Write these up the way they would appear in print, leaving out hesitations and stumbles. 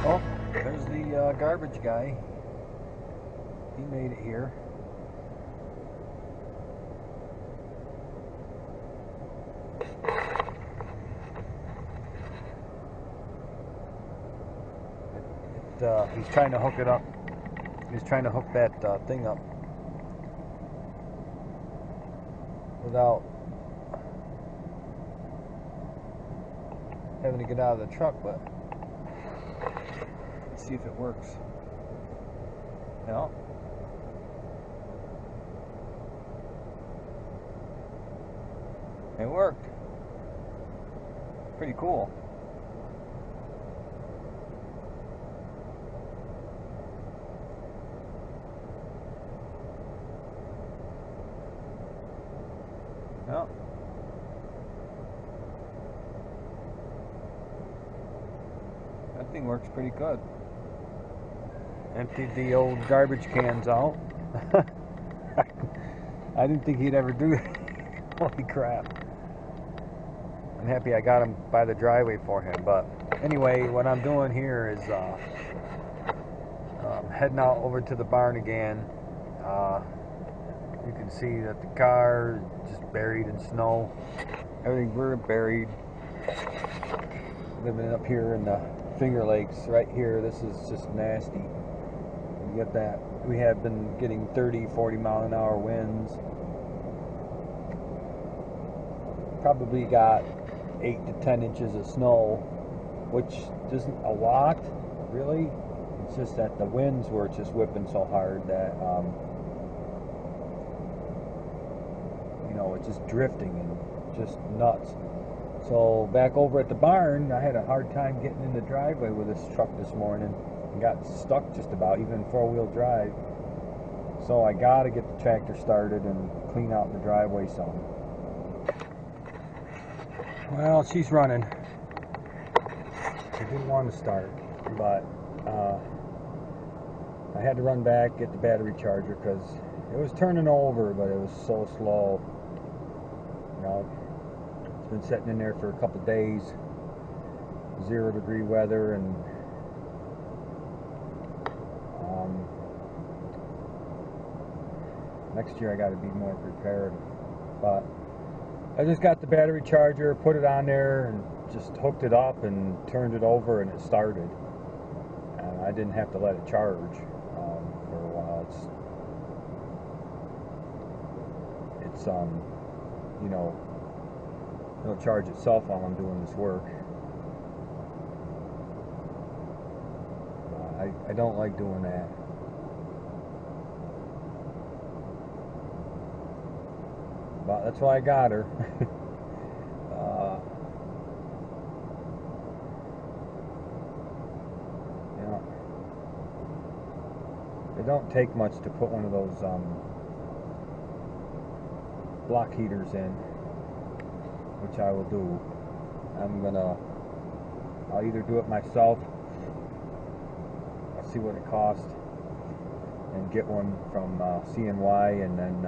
Oh, there's the garbage guy. He made it here. He's trying to hook it up. He's trying to hook that thing up without having to get out of the truck, but let's see if it works. No. It worked. Pretty cool. Yeah. That thing works pretty good. Emptied the old garbage cans out. I didn't think he'd ever do that. Holy crap. I'm happy I got him by the driveway for him. But anyway, what I'm doing here is heading out over to the barn again. You can see that the car is just buried in snow. Everything, we're buried. Living up here in the Finger Lakes right here. This is just nasty. You get that. We have been getting 30, 40 mile an hour winds. Probably got 8 to 10 inches of snow, which isn't a lot, really. It's just that the winds were just whipping so hard that you know, it's just drifting and just nuts. So back over at the barn, I had a hard time getting in the driveway with this truck this morning and got stuck just about, even 4-wheel drive. So I gotta get the tractor started and clean out the driveway some. Well, she's running. She didn't want to start, but I had to run back, get the battery charger, because it was turning over, but it was so slow. You know, it's been sitting in there for a couple days, 0-degree weather, and next year I got to be more prepared. But I just got the battery charger, put it on there, and just hooked it up and turned it over, and it started. And I didn't have to let it charge for a while. It's you know, it'll charge itself while I'm doing this work. I don't like doing that. But that's why I got her. Yeah. It don't take much to put one of those block heaters in, which I will do. I'll either do it myself, I'll see what it costs, and get one from CNY, and then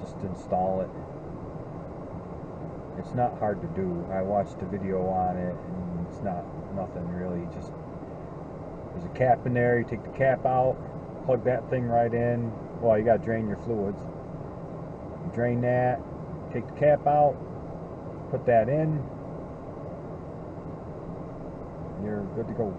just install it. It's not hard to do. I watched a video on it, and it's nothing really. Just there's a cap in there. You take the cap out, plug that thing right in. Well, you got to drain your fluids. You drain that, take the cap out, put that in, and you're good to go.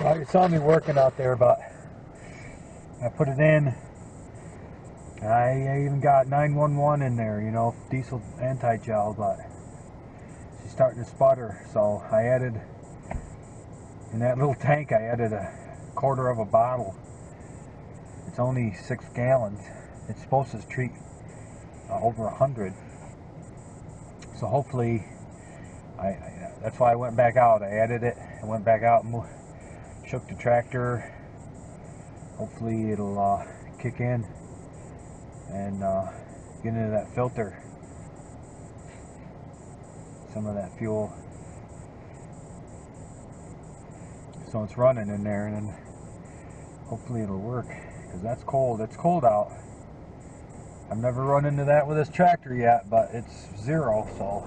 Well, you saw me working out there, but I put it in. I even got 911 in there, you know, diesel anti-gel, but she's starting to sputter. So I added, in that little tank, I added a quarter of a bottle. It's only 6 gallons. It's supposed to treat over 100. So hopefully, that's why I went back out. I added it and went back out and shook the tractor. Hopefully it'll kick in and get into that filter, some of that fuel. So it's running in there, and then hopefully it'll work, because that's cold. It's cold out. I've never run into that with this tractor yet, but it's 0, so.